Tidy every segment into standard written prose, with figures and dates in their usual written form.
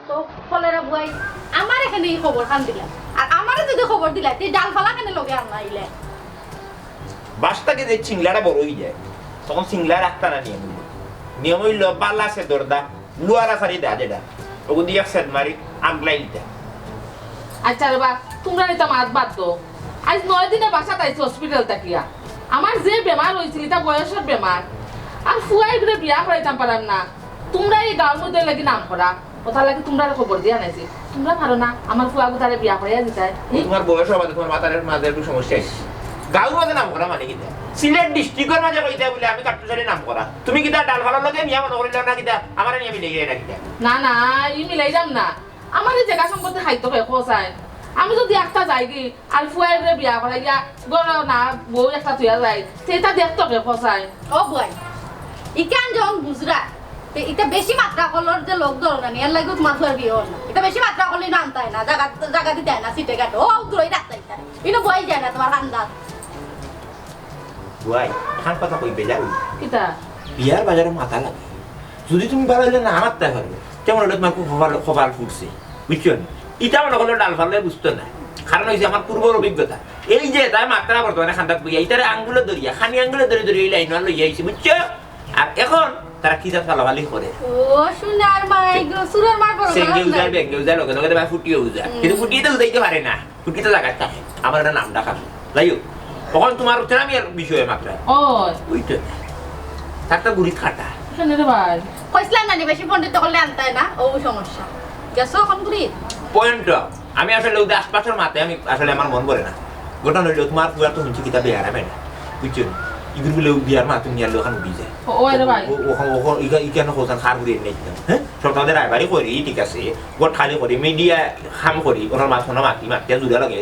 তো ফলেরা বুয়াই আমার এখানে এই খবর খান দিলা আর আমারে যদি খবর দিলা তুই ডাল ফালা কেন লগে আর নাইলে বাসটাকে যে চিংলাটা বড় হয়ে যায় তখন চিংলা রাখতা না নিয়ম হইল বালা সে দরদা লুয়ারা সারি দা যেটা ওগু দিয়ে সেদ মারি আগলাই দিতা আচ্ছা রে বা তোমরা নিতাম আজ বাদ দো আজ 9 দিনে বাসা তাইছি হসপিটাল তাকিয়া আমার যে বেমার হয়েছিল এটা বয়সের বেমার আর ফুয়াই করে বিয়া করাইতাম পারাম না তোমরা এই গাঁর মধ্যে লাগি নাম করা কথা লাগি তোমরা খবর দিয়া নাইছি তোমরা পারো না আমার ফুয়া তারে বিয়া করাইয়া দিতাই তোমার বয়স হবে তোমার মাথার মাঝে একটু সমস্যা আছে গাঁর মাঝে নাম করা মানে কিতা সিলেট ডিস্ট্রিক্টের মাঝে কইতা বলে আমি কাটুসারি নাম করা তুমি কিতা ডাল ভালো লাগে মিয়া মনে করিল না কিতা আমারে নিয়ে মিলে গিয়ে না কিতা না না ই মিলাই যাম না আমার এই জায়গা সম্পর্কে খাইতো কে খোসাই আমি যদি একটা যাই কি আর ফুয়াই রে বিয়া করাইয়া গড় না বউ একটা তুইয়া যায় সেটা দেখতো কে খোসাই ও বুয়াই ইকান যখন বুঝরা এটা বেশি মাত্রা কলর যে লোক ধরো না এর লাগে তোমার ফুয়ার বিয়ে হল না এটা বেশি মাত্রা করলে না আনতাই না জায়গা দিতে না সিটে কাটো ও দূরই রাখতাই না ইনো বই যায় না তোমার আন্দাজ বুয়াই খান কথা কই বেজা হই কিতা বিয়ার বাজারে মাথা লাগে যদি তুমি ভালো হইলে না আমার তা পারবে কেমন হলে তোমার খুব খবর ফুটছে বুঝছো এটা মনে করলে ডাল ফাললে বুঝতো না কারণ হয়েছে আমার পূর্বর অভিজ্ঞতা এই যে তাই মাত্রা বর্তমানে খান্দাত বইয়া এইটারে আঙ্গুলে ধরিয়া খানি আঙ্গুলে ধরে ধরে এই লাইন লইয়া আইছে বুঝছো আর এখন তারা কি জাত ফালাফালি করে ও সোনার মাই গো সুরের মার বড় সেঙ্গে উজার বেঙ্গে উজার লগে লগে বা ফুটিয়ে উজার কিন্তু ফুটিয়ে তো উজাইতে পারে না ফুটিতে লাগাতে থাকে আমার একটা নাম ডাকা যাইও তখন তোমার উঠে আমি আর বিষয়ে মাত্রা ওই ওইটা একটা গুড়ি খাটা কেন রে ভাই কইছিলাম না বেশি পণ্ডিত করলে আনতাই না ও সমস্যা গেছো এখন ঘুরি পয়েন্ট আমি আসলে ওদের আশপাশের মাতে আমি আসলে আমার মন ভরে না গোটা নইলে তোমার পুরা তো শুনছি কিতাবে আরামে না বুঝছো ইগুর বলে বিয়ার মা তুমি নিয়ে ওখানে উঠি যায় ওই রে ভাই ওখানে ইখানে হোসান খার ঘুরিয়ে নেই হ্যাঁ সব তাদের রায়বাড়ি করি ঠিক আছে গোট খালি করি মিডিয়া খাম করি ওনার মাথা মাতি মাতিয়া জুড়ে লাগে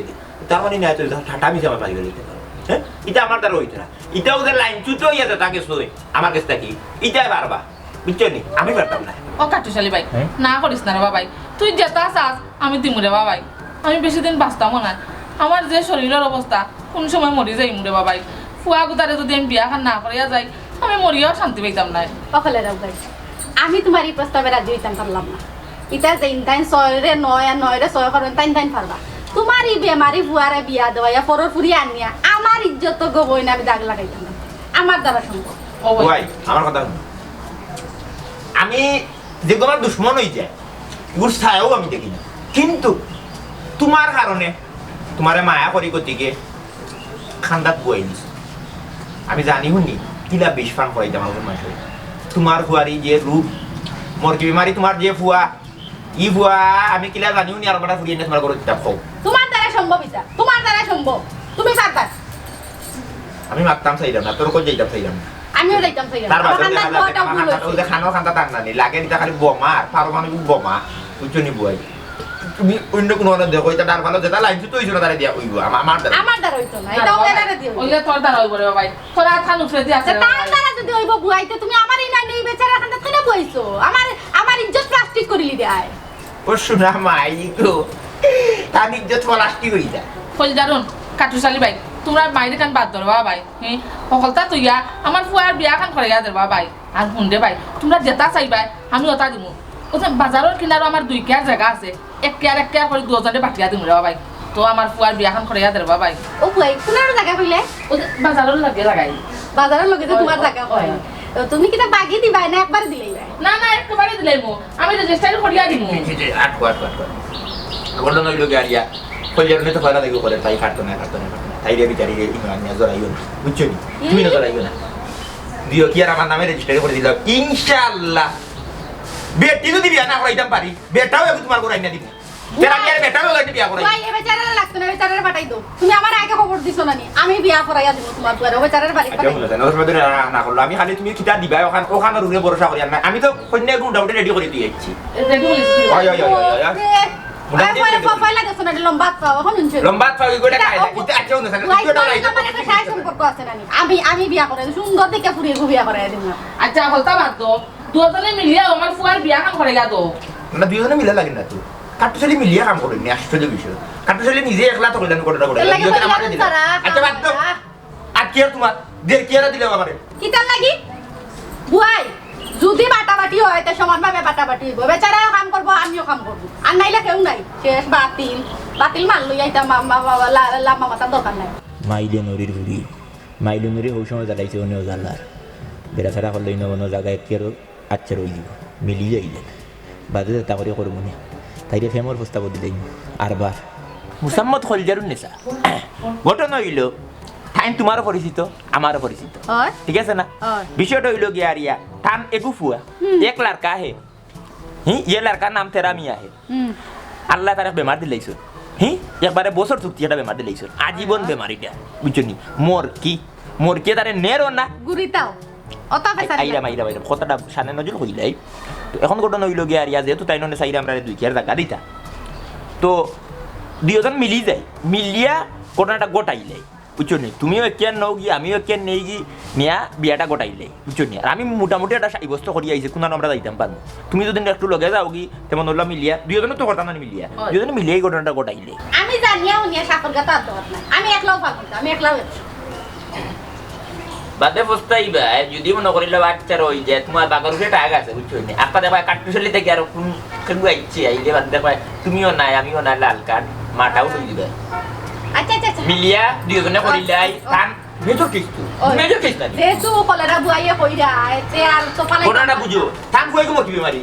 তার মানে নাই তো ঠাটা মিশে আমার পারি গেলে হ্যাঁ এটা আমার দ্বারা হইতো না এটা ওদের লাইন চুটো হয়ে যেত তাকে সই আমার কাছে থাকি এটাই পারবা বুঝছো নি আমি পারতাম না ও কাটুশালি ভাই না করিস না রে বাবাই তুই যেটা চাস আমি দিমু রে বাবাই আমি বেশি দিন বাঁচতামও না আমার যে শরীরের অবস্থা কোন সময় মরি যাই মুরে বাবাই ফুয়া গুতারে যদি আমি বিয়া খান না করিয়া যাই আমি মরিয়াও শান্তি পাইতাম না অকলে রাও ভাই আমি তোমার এই প্রস্তাবে রাজি হইতাম পারলাম না এটা যে ইনটাইন 6 রে 9 আর 9 রে 6 করেন টাইন পারবা তোমার এই বেমারি ফুয়ারে বিয়া দেওয়া ফরর ফুরি আনিয়া আমার ইজ্জত তো গবই না আমি দাগ লাগাইতাম না আমার দ্বারা সম্ভব ও ভাই ভাই আমার কথা শুনো আমি যে তোমার দুশ্মন হয়ে যায় এগুলো ছায়াও আমি দেখি না কিন্তু তোমার কারণে তোমারে মায়া করি গতিকে খান্দাত বই দিছে আমি জানি শুনি কিলা বিষ ফান করাই যাম আমার মাসে তোমার ফুয়ারি যে রূপ মোর কি বেমারি তোমার যে ফুয়া ই ফুয়া আমি কিলা জানি শুনি আর বড় ফুরিয়ে তোমার করে কিতাব খাও তোমার দ্বারা সম্ভব এটা তোমার দ্বারা সম্ভব তুমি পারবা আমি মারতাম চাইলাম না তোর কোন যাইতাম চাইলাম না আমিও যাইতাম সেই তার আমার বাদে খান্দার বড়টা ভুল হইছে খানো খান্তা টান না লাগে এটা খালি বোমা পারমাণবিক বোমা বুঝছো নি বুয়াই তুমি অন্য কোনো দেখো এটা ডাল ভালো যেটা লাইন তো হইছো না তারে দিয়া হইবো আমার দ্বারা হইতো না এটা ওদের দ্বারা দিও ওইলে তোর দ্বারা হইব রে বাবাই তোরা থান উঠে দিয়ে আছে তার দ্বারা যদি হইব বুয়াইতে তুমি আমারই না নেই বেচারা খান্দাত কেন বইছো আমার ইজ্জত প্লাস্টিক করিলি দেয় ও শোনা মাই গো তার ইজ্জত প্লাস্টিক হই যায় কই দারুন কাটুশালি ভাই তোমরা মাইরে কান বাদ ধরবা ভাই হ্যাঁ সকলতা তুইয়া আমার ফুয়ার বিয়া খান করে গিয়া দেবা ভাই আর হুন্ডে ভাই তোমরা যেটা চাইবাই আমি ওটা দিমু ওটা বাজারের কিনারও আমার 2 কেয়ার জায়গা আছে 1 কেয়ার করে 2000 বাটিয়া দিমু রে ভাই তো আমার ফুয়ার বিয়া খান করে গিয়া দেবা ভাই ও বুয়াই কোনার জায়গা কইলে ও বাজারের লাগে লাগাই বাজারের লগে তো তোমার জায়গা কই তুমি কিটা বাগি দিবাই না একবার দিলেই ভাই না না একবারে দিলাইমু আমি রেজিস্টার করিয়া দিমু আট বললো নই লোকে আরিয়া কইলে তো ফায়দা দেখো করে তাই কাটতো না তাই রে বিচারি রে ইমানিয়া জরাইও না বুঝছো নি তুমি না জরাইও না দিও কি আর আমার নামে রেজিস্টার করে দিলাম ইনশাআল্লাহ বেটি যদি বিয়া না করাইতাম পারি বেটাও আমি তোমার করে আইনা দিব তেরা কি আর বেটাও লাগে বিয়া করাই ভাই এ বেচারারে লাগতো না বেচারারে পাঠাই দাও তুমি আমার আগে খবর দিছো না নি আমি বিয়া করাইয়া দিব তোমার দুয়ারে বেচারারে বাড়ি পাঠাই না করলো আমি খালি তুমি কিতা দিবা ওখানে রুমে ভরসা করি না আমি তো কন্যা গুণ ডাউটে রেডি করে দিয়েছি রেডি হইছি ওই পয়লা গেছো না লম্বা পাও এখন শুনছো লম্বা থাকি করে খাই না কিন্তু আচ্ছা না আমার একটা সাই সম্পর্ক আছে না নি আমি বিয়া করাই সুন্দর দেখে ফুরিয়ে বিয়া করাই দিব আচ্ছা হলতা বাদ দো দুজনে মিলিয়া আমার ফুয়ার বিয়া খান করে গিয়া দো না দুজনে মিলে লাগে না তো কাটুশালি মিলিয়ে কাম করেন আশ্চর্য বিষয় কাটুশালি নিজে একলা তো কইলেন করে আচ্ছা বাদ দাও আর কি আর তোমার দের কি আর দিলে আমারে কি তার লাগি বুয়াই যদি বাটাবাটি হয় তে সমানভাবে বাটাবাটি হইব বেচারাও কাম করবো আমিও কাম করবো আর নাইলে কেউ নাই শেষ বাতিল বাতিল মাল লই আইতাম লাম্মা মাতার দরকার নাই মাইলে নদীর ঘুরি মাইলে নদী ওই সময় জ্বালাইছে অন্য জ্বালার বেড়াছাড়া করলে অন্য জায়গায় একেরও আচ্ছা রই দিব মিলিয়ে আইলে বাদে তা করে করবো না তাইলে ফেমর প্রস্তাব দিলেই আরবার মুসাম্মদ খলজারুন নেশা ঘটনা হইল টাইম তোমারও পরিচিত আমারও পরিচিত হয় ঠিক আছে না হয়। বিষয়টা হইল গিয়া রিয়া টান একু ফুয়া এক লড়কা হে ये लड़का नाम तेरा मिया है আল্লাহ তারা বেমার দিলাইছো একবারে বছর চুক্তি একটা বেমার দিলাইছো আজীবন বেমারিটা বুঝছো নি মোর কি তারে নেরো না গুরিতাও অতা পেছারি আইরাম কথাটা সামনে নজর হইলাই তো এখন ঘটনা হইল গিয়া রিয়া যেহেতু তাই ননে চাইরা আমরা দুই কেয়ার জায়গা দিতা তো দুইজন মিলি যায় মিলিয়া ঘটনাটা গোটাইলে বুঝছো নি তুমিও কেন নও গিয়ে আমিও কেন নেই গি নিয়া বিয়াটা গোটাইলে বুঝছো নি আর আমি মোটামুটি একটা সাব্যস্ত করি আইছে কোন আমরা যাইতাম পারবো তুমি যদি একটু লগে যাও গি তেমন হলো মিলিয়া দুইজনে তো করতাম না মিলিয়া দুইজনে মিলিয়াই ঘটনাটা গোটাইলে আমি জানিয়া উনিয়া সাকর গাতা আর দরকার নাই আমি একলাও পারবো না আমি একলাও বাদে পস্তাইবা যদি মনে করিলে বাচ্চার ওই যে তোমার বাগার উঠে টাগ আছে বুঝছো নি আপা দেখো কাটপিছলি থেকে আর কোন কেউ আইছে আইলে বাদ দেখো তুমিও নাই আমিও নাই লাল কার্ড মাটাও লই দিবে আচ্ছা আচ্ছা আচ্ছা মিলিয়া দুইজনে করিলাই কান মেজর কেস না যেহেতু কলেরা বুয়াইয়া কইরা এতে আর তো পালাই ঘটনাটা বুঝো থাম কই গো মতিবে মারি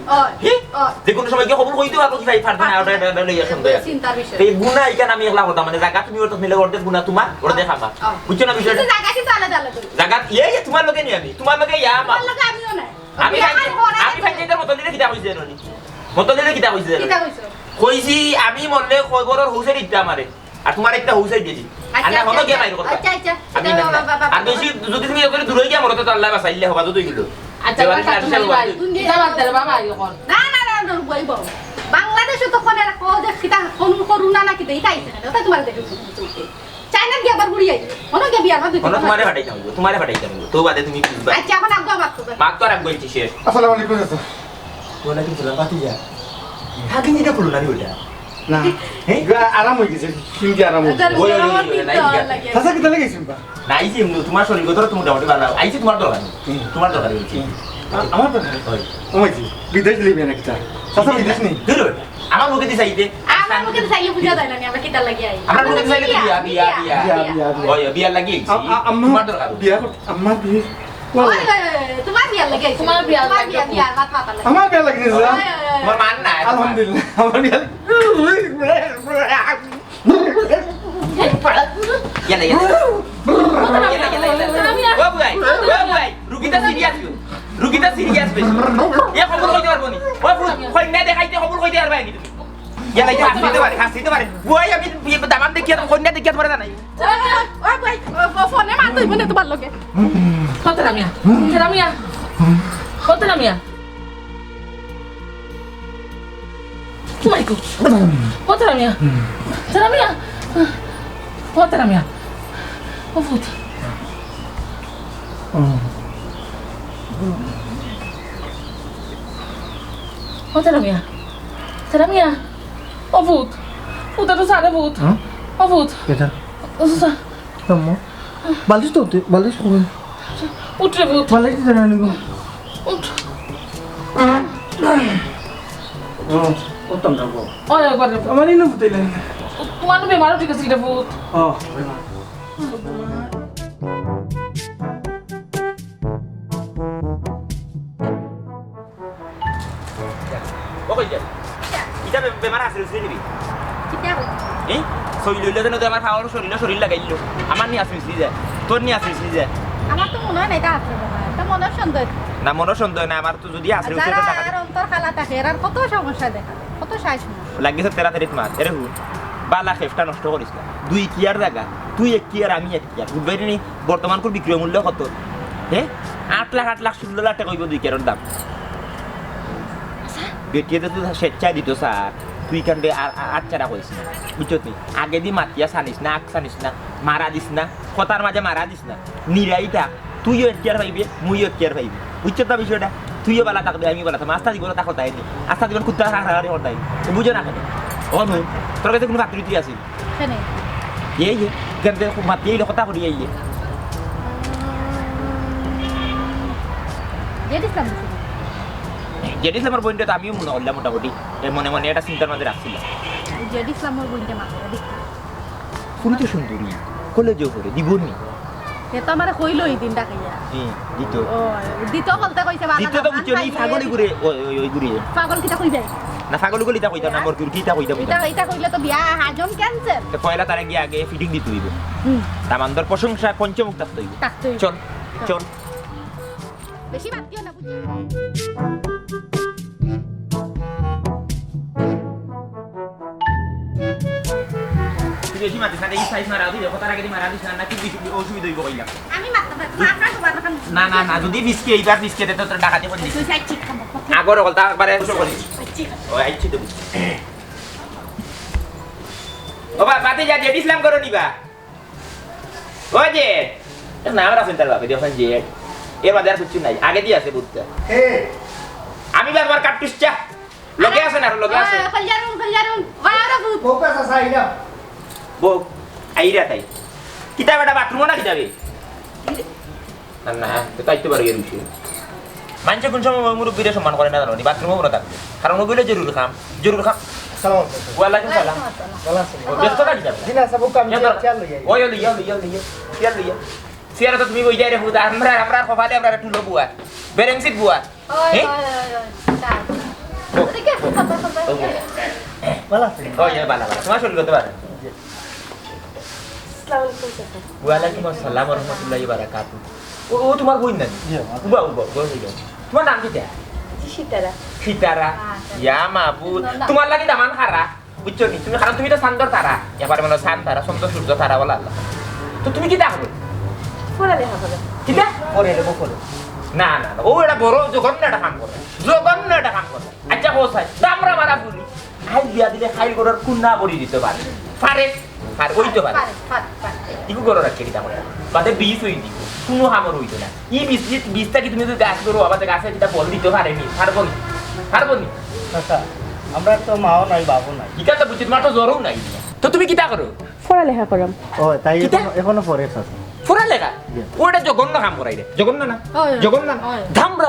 যে কোনো সময় কি খবর কইতে পারবো কি ভাই ফারদা না ওটা লইয়া শুনবে চিন্তার বিষয় এই গুনা ইকান আমি একলা কথা মানে জায়গা তুমি ওটা মিলে করতে গুনা তোমার ওটা দেখাবা বুঝছো না বিষয়টা জায়গা কিন্তু আলাদা আলাদা জায়গা এই তোমার লগে নি আমি তোমার লগে ইয়া আমার আমার লগে আমিও নাই আমি ভাই যেটার মত দিলে কিতা কইছে জানি মত দিলে কিতা কইছে কিটা কইছো কইছি আমি মরলে কয়বরর হুসের ইচ্ছা আমারে আর তোমার একটা হুসের দিছি আর না হলো কে মাইর কথা আচ্ছা আচ্ছা আমি না আর বেশি যদি তুমি এবারে দূরে গিয়া মরতে তো আল্লাহ বাসাইলে হবে তো গেল আচ্ছা বাবা তুমি ভাই কিটা বাদ দে বাবা এখন না না না না বইব বাংলাদেশে তো কোনে রাখো যে কিটা কোন করুণা না কিটা ইতাইছে না ওটা তোমার দেখে চাইনা গিয়া আবার ঘুরি আইছে মনে কে বিয়ার মধ্যে কোন তোমারে ফাটাই যাবো তো বাদে তুমি বুঝবা আচ্ছা এখন আগে মাত তো মাক তো রাখ গইছি শেষ আসসালামু আলাইকুম চাচা ওয়ালাইকুম সালাম বাতিজা হাকিম যেটা করলো না ওটা না আরাম হয়ে গেছে কিন্তু আরাম হয়ে গেছে ওই লাগে চাচা কিতা লাগাইছেন বা নাইছি তোমার শরীর কথা তুমি মোটামুটি ভালো আইছি তোমার দরকার তোমার দরকার হইছে আমার তো ওমাইছি বিদেশ লিবি না কিতা চাচা বিদেশ নেই ধরো আমার মুখে দিছে আইতে আমার মুখে চাইলে বুঝা যায় না আমরা কিটা লাগি আই আমরা মুখে দিছে বিয়া ওই বিয়া লাগি তোমার দরকার বিয়া আমার বিয়ে ওই তোমার বিয়া লাগি আইছে তোমার বিয়া লাগি বিয়ার মাথা মাথা লাগি আমার বিয়া লাগি চাচা তোমার মান না আলহামদুলিল্লাহ আমার বিয়া ইয়ালা ও ভাই রুগীটা সিরিয়াস বেশি এ খবর কইতে পারবো নি ও কই না দেখাইতে খবর কইতে পারবা নি ইয়ালা এটা হাসিতে পারে ওই আমি দামান দেখিয়া তো কন্যা দেখিয়া পারে না নাই ওই ভাই ফোনে মাত হইব না তোমার লগে কত রামিয়া মাইকো কত রামিয়া ও ফুট কত রামিয়া ও ফুট ফুটা তো সারে ফুট ও ফুট কেটা ও সা আম্মা বালিশ তো বালিশ কই উঠরে ফুট বালিশ জানা নিগো উঠ ওতম যাবো ওই একবার আমার ইনো বুতাইলেন তোমার বেমারও ঠিক আছে এটা ফুট ও ও কই যায় এটা বেমার আছে রে দিবি কিটা এই শরীর লইলে তো আমার খাওয়ার শরীর লাগাইলো আমার নি আছে যায় তোর নি আছে যায় আমার তো মনে হয় না এটা আছে এটা মনে সুন্দর না মনে সন্দেহ না আমার তো যদি আছে যারা আর অন্তর খালা থাকে এর কত সমস্যা দেখা কত সাই সমস্যা লাগিছে তেরা তেরিত মাছ এরে হু বালা খেফটা নষ্ট করিস না দুই কিয়ার জায়গা তুই এক কিয়ার আমি এক কিয়ার বুঝবাই নি বর্তমান কোন বিক্রয় মূল্য কত 8 লাখ 16 লাখ টাকা হইব দুই কিয়ারের দাম বেটিয়ে তো স্বেচ্ছায় দিত স্যার তুই কান্ডে আর আচ্ছারা করিস না বুঝছো তুই আগে দি মাতিয়া সানিস না আগ সানিস না মারা দিস না কথার মাঝে মারা দিস না নিরাইটা তুইও এক কিয়ার পাইবি মুইও এক কিয়ার পাইবি বুঝছো তো বিষয়টা তুইও বেলা থাকবে আমি বেলা থাকবো আস্তা জীবনে তাকো তাই নি আস্তা জীবন কুত্তা হারাহারি হতাই বুঝো না কেন ও নই তোর কাছে কোনো ফাকরিতি আছে শুনে এই যে গন্দে মাতিয়া এই কথা করি এই যে দিলাম জেড ইসলামের বইনটা তো আমিও মনে করলাম মোটামুটি মনে মনে একটা চিন্তার মাঝে রাখছিলাম জেড ইসলামের বইটা মাত্র দেখি ফুরি তো সুন্দরী কলেজও করে দিবনি সে তো আমার কইলো এই দিনটা খাইয়া দিত ও দিত বলতে কইছে বালা দিত তো বুঝছো নি ছাগলি ঘুরে ওই ঘুরে পাগল কিটা কই যায় না ছাগলি গলিটা কইতা না মোর কিটা কইতা এটা এটা কইলে তো বিয়া হাজম ক্যান্সেল তো পয়লা তার আগে আগে ফিটিং দিতে হইব তামান্দর প্রশংসা পঞ্চমুখ থাকতে হইব থাকতে হইব। চল চল বেশি মাতিও না বুঝছি তুই বেশি মাতিস না এই সাইজ মারা দিই দেখো তার আগে মারা দিস না কি অসুবিধা হইব কইলা আমি মারতে পারবো না আপনার তো বারবার না না না যদি বিস্কে এইবার বিস্কে দে তো তোর ডাকাতি করে দিস তুই সাইড ঠিক খাবো আগর বল তারপরে শুরু করিস ও আইছি তো ও বাতি যা জেড ইসলাম করো নিবা ও যে নাম রাখেন তার বাপে দেখেন যে এর মধ্যে আর কিছু নাই আগে দিয়ে আছে বুঝতে আমি বারবার কাটপিস চা লগে আছে না লগে আছে কলজারুন ওরা ভূত কোপা সাসা আইলা বউ আইরা তাই কিতা বেটা বাথরুমও না কিতাবে না না তো তাইতে পারে এর বিষয় মানুষ কোন সময় মুরব্বীরা সম্মান করে না জানো নি বাথরুমও মনে থাকবে কারণ ওগুলো জরুরি কাম সালাম ওয়ালাইকুম সালাম ভালো আছেন ব্যস্ত না কিতাবে দিনা সব কাম চাল লই ওই লইয়া সিয়ারা তো তুমি ওই যাই রে হুদা আমরা খোফালে আমরা একটু লবুয়া বেরেংসিট বুয়া ওই হ্যাঁ দেখে ভালো আছেন ওই বালা তোমার শরীর করতে পারে ওয়ালাইকুম আসসালাম ওয়া রাহমাতুল্লাহি ওয়া বারাকাতু ও তোমার বোন না উবা তোমার নাম কি সীতারা ইয়া মাবুদ তোমার লাগি দামান খারা বুঝছো নি তুমি কারণ তুমি তো সান্দর তারা এবারে মানে সান তারা সন্ত সূর্য তারা বলা আল্লাহ তো তুমি কি দেখো কি দেখ পরে দেব পরে না না ও এটা বড় জঘন্য একটা কাম করে আচ্ছা ও সাই দামরা মারা পুরি খাই দিয়া দিলে খাই করার কুন্না বড়ি দিতে পারে আর ওই তো পারে ইকু করো রাখি দিতা করে বাদে বীজ হই দিব কোনো হামর হইতো না ই বীজটা কি তুমি যদি গাছ করো আবার গাছে যেটা বল দিতে পারেনি পারবো নি আচ্ছা আমরা তো মাও নাই বাবু নাই ইকা তো বুঝছি তোমার তো জ্বরও নাই তো তুমি কিটা করো পড়ালেখা করাম ও তাই এখনো পরে আছে ফুরা লেখা ওটা জঘন্য কাম করাই রে জঘন্য না ধামরা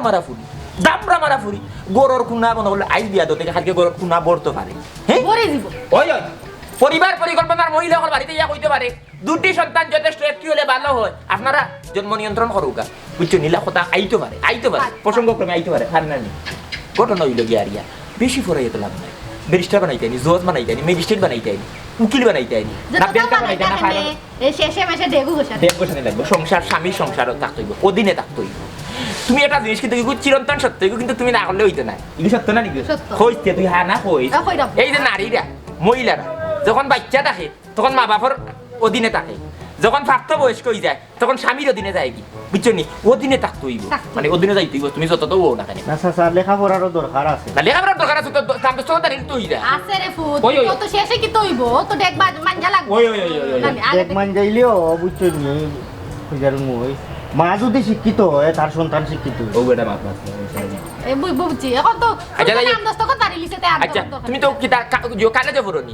মারা ফুরি গরুর খুনা মনে করলে আই দিয়া তো থেকে খালকে গরুর খুনা বড়তে পারে হ্যাঁ ভরে দিব ওই পরিবার পরিকল্পনার মহিলাদের বাড়িতে ইয়া কইতে পারে দুটি সন্তান যথেষ্ট একটি হলে ভালো হয় আপনারা জন্ম নিয়ন্ত্রণ করুকা বুঝছো নীলা কথা আইতে পারে প্রসঙ্গক্রমে আইতে পারে আর না ঘটনা হইল গিয়া আরিয়া বেশি ফরাই তো লাভ নাই ব্যারিস্টার বানাইতে আইনি জজ বানাইতে আইনি ম্যাজিস্ট্রেট বানাইতে আইনি উকিল বানাইতে আইনি না ব্যাংকার বানাইতে না ফাইল শেষে মেশে দেবু গোসা দেব গোসানি লাগবে সংসার স্বামীর সংসারও থাকতে হইব অধীনে থাকতে হইব তুমি একটা জিনিস কিন্তু এগুলো চিরন্তন সত্য এগুলো কিন্তু তুমি না করলে হইতো না এগুলো সত্য না নাকি হইতে তুই হ্যাঁ না হইস এই যে নারীরা মহিলারা যখন বাচ্চা থাকে তখন মা বাবার অধীনে থাকে যখন প্রাপ্তবয়স্ক হয়ে যায় তখন স্বামীর অধীনে যায় কি বুঝছো নি অধীনে থাকতে হইব মানে অধীনে যাইতে হইব তুমি যত তো ও না কেন না স্যার লেখাপড়ারও দরকার আছে না লেখাপড়ার দরকার আছে তো দাম তো তার তো হই যায় আছে রে ফুট তো শেষে কি তইব তো দেখ মানজা লাগবে ওই এক মান যাইলেও বুঝছো নি খুঁজার মই মা যদি শিক্ষিত হয় তার সন্তান শিক্ষিত ও বেটা মাপ এই বুঝছি এখন তো আচ্ছা নাম দস্ত কত পারি লিখতে আচ্ছা তুমি তো কি কালে যাবো নি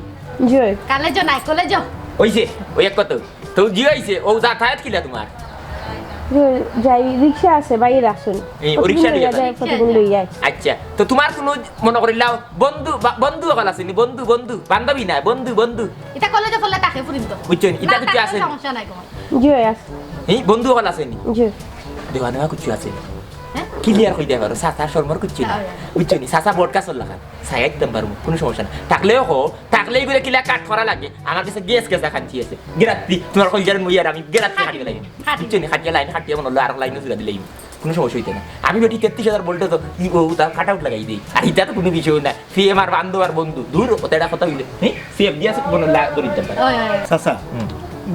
জয় কালে যো নাই কলেজ ওইছে ওই এক কত তো জি হইছে ও যাতায়াত কিলা তোমার যাই রিক্সা আছে বাইরে আসুন এই রিকশা নিয়ে যায় কতগুলো লই যায় আচ্ছা তো তোমার কোনো মনে করিলাও বন্ধু অকল আছে নি বন্ধু বান্ধবী না বন্ধু এটা কলেজে ফলে তাকে ফুরিন তো বুঝছেন এটা কিছু আছে সমস্যা নাই কোনো জয় আছে এই বন্ধু অকল আছে নি জয় দেওয়ানা কিছু আছে ক্লিয়ার হয়ে যাবে সাসা শর্মার কিছু না বুঝছেন সাসা বড়কা চল লাগা সাই একদম পারবো কোনো সমস্যা না থাকলেই করে কিলা কাট করা লাগে আমার কাছে গ্যাস খাচ্ছি আছে গেরাত্রি তোমার কলজার মুইয়ার আমি গেরাত্রি খাটিয়ে লাগে বুঝছেন খাটিয়ে মনে হলো আর লাইনে জুড়া দিলেই কোনো সমস্যা হইতে না আমি বেটি 33,000 বলতে তো ই ও তার কাট আউট লাগাই দিই আর এটা তো কোনো বিষয় না সিএম আর বান্ধব আর বন্ধু দূর ওটা কথা হইলে হ্যাঁ সিএম দিয়ে আছে কোনো দরিদ্র দিতে পারে চাচা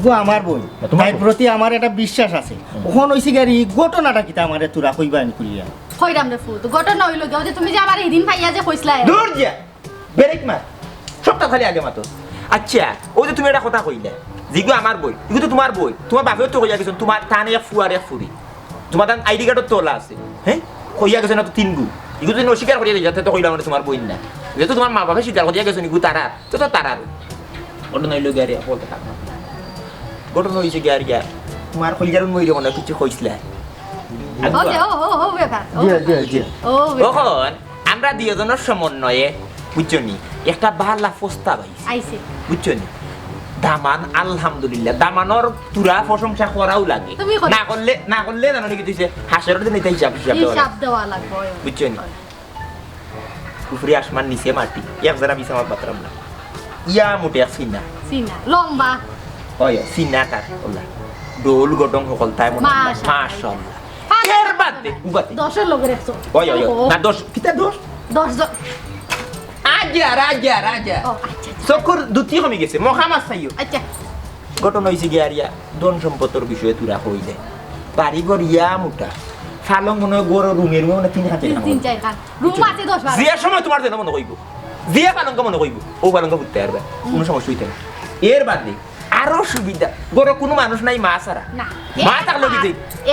গো আমার বই তোমার প্রতি আমার একটা বিশ্বাস আছে ওখন হইছে গাড়ি ঘটনাটা কিতা আমারে তোরা কইবা নি কইয়া কইরাম রে ফুট ঘটনা হইল গো যে তুমি যে আমার এদিন পাইয়া যে কইছলা দূর যা ব্রেক মার সবটা খালি আগে মাতো আচ্ছা ও যে তুমি একটা কথা কইলে যেগুলো আমার বই এগুলো তো তোমার বই তোমার বাপেও তো কইয়া গেছেন তোমার টানে ফুয়ারে ফুরি তোমার তান আইডি কার্ডও তোলা আছে হ্যাঁ কইয়া গেছেন না তো 3 গু এগুলো যদি অস্বীকার করিয়া যাতে তো কইলাম না তোমার বই না যেহেতু তোমার মা বাবা স্বীকার করিয়া গেছেন এগুলো তারা তো তারার ঘটনা হইল গাড়ি বলতে থাক ঘটনা হয়েছে গিয়া তোমার কলজারুন মইলে মনে কিছু কইছিলা ও ব্যাপার জি ও তখন আমরা দুজনের সমন্বয়ে বুঝছো নি একটা ভালো প্রস্তাব আইছে আইছে বুঝছো নি দামান আলহামদুলিল্লাহ দামানোর তুরা প্রশংসা করাও লাগে তুমি করো। না করলে জানো নাকি তুই হাসের দিন এটা হিসাব হিসাব দেওয়া হিসাব লাগে। দেওয়া লাগবে বুঝছো নি উপরে আসমান নিচে মাটি এক যারা বিছে আমার বাতরাম না ইয়া মোটে সিনা সিনা লম্বা ওই সিনাটার ওলা ডোল গটং সকল তাই মনে মাশাআল্লাহ। মাশাআল্লাহ এর বাদে উগাতে 10 লোকের 100 ওই না দোষ কিতা দোষ 10 জন রাজা ও আচ্ছা চকুর দুটি কমে গেছে মহামাস চাইও আচ্ছা ঘটনা হয়েছে গিয়ে আর ইয়া ধন সম্পত্তির বিষয়ে তুরা হইলে বাড়িঘর ইয়া মোটা ফালং মনে হয় গরু রুমের মনে 3 হাতে 3-4 খান রুম আছে 10 12 যে সময় তোমার যেন মনে কইব যে পালঙ্ক মনে কইব ও পালঙ্ক বুঝতে পারবে কোনো সমস্যা হইতে না এর বাদে আরো সুবিধা গরু কোনো মানুষ নাই মা ছাড়া না মা থাকলো কি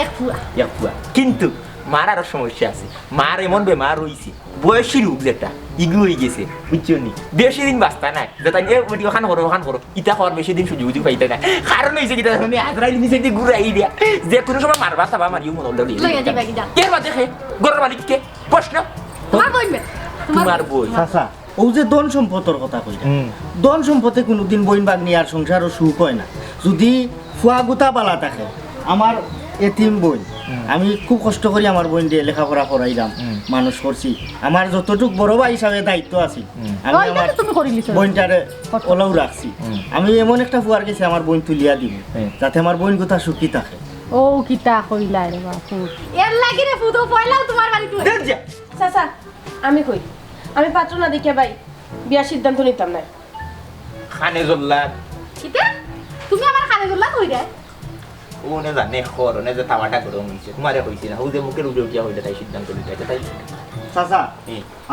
এক ফুয়া কিন্তু মার আরো সমস্যা আছে মার এমন বেমার হইছে বয়সী রোগ যেটা ইগু হয়ে গেছে বুঝছো নি বেশি দিন বাঁচতা নাই যেটা ওটি ওখান করো ইটা খাওয়ার বেশি দিন সুযোগ পাইতে না কারণ হয়েছে কি আমি আজরাইল নিচে দিয়ে ঘুরাই দিয়া যে কোনো সময় মারবা সাবা মারিও মনে হলো লইয়া যাবে কি জান কে বাদে খে গরুর মালিক কে প্রশ্ন তোমার বইবে তোমার বই চাচা ও যে ধন সম্পদের কথা কইলা ধন সম্পদে কোনোদিন বইন বাগনি আর সংসারও সুখ হয় না যদি ফুয়া গুতা পালা থাকে আমার এতিম বই আমি খুব কষ্ট করি আমার বোন দিয়ে লেখাপড়া করাইলাম মানুষ করছি আমার যতটুক বড় ভাই হিসাবে দায়িত্ব আছে আমি ওইটা আমার তো তুমি করে নিছো বোনটারে ওলাও রাখছি আমি এমন একটা ফুয়ার গেছি আমার বোন তুলিয়া দিব যাতে আমার বোন গুতা সুখী থাকে ও কিতা কইলা রে বাপু এর লাগি রে ফুটো পয়লাও তোমার বাড়ি তুই চাচা আমি কই আমি পাত্র না দেখে ভাই বিয়ার সিদ্ধান্ত নিতাম না খানে জল্লাদ কিতা তুমি আমার খানে গুলা কই রে ও নে জানে খর নে যে তামাটা করে নিছে তোমারে কইছি না ও যে মুখের উঠে উঠিয়া হইলে তাই সিদ্ধান্ত নিতে তাই চাচা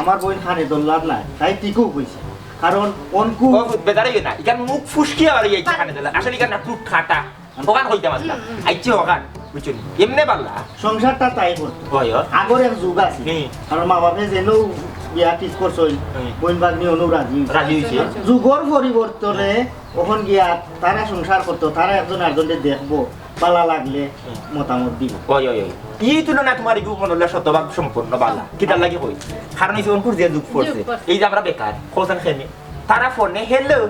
আমার বোন খানে দোল্লাদ নাই তাই টিকু কইছে কারণ অনকু ও বেদারে না ইকান মুখ ফুসকিয়া বাড়ি যাইছে খানে জল্লাদ আসলে ইকান না টুট খাটা ওখান হইতে মাসলা আইছে ওখান বুঝছো এমনে পারলা সংসারটা তাই করতো হয় আগর এক যুগ আছে কারণ মা বাপে যেন বিয়া ঠিক করছই বোন বাগনি অনু রাজি রাজি হইছে যুগর পরিবর্তনে ওখান গিয়া তারা সংসার করতো তারা একজন আরেকজনকে দেখবো পালা লাগলে মতামত দিব ওই এই তুলনা তোমার ইগু মনে হলে শতভাগ সম্পূর্ণ বালা কিতার লাগি কই কারণ এই অঙ্কুর যে যুগ পড়ছে এই যে আমরা বেকার খোঁজান খেনে তারা ফোনে হ্যালো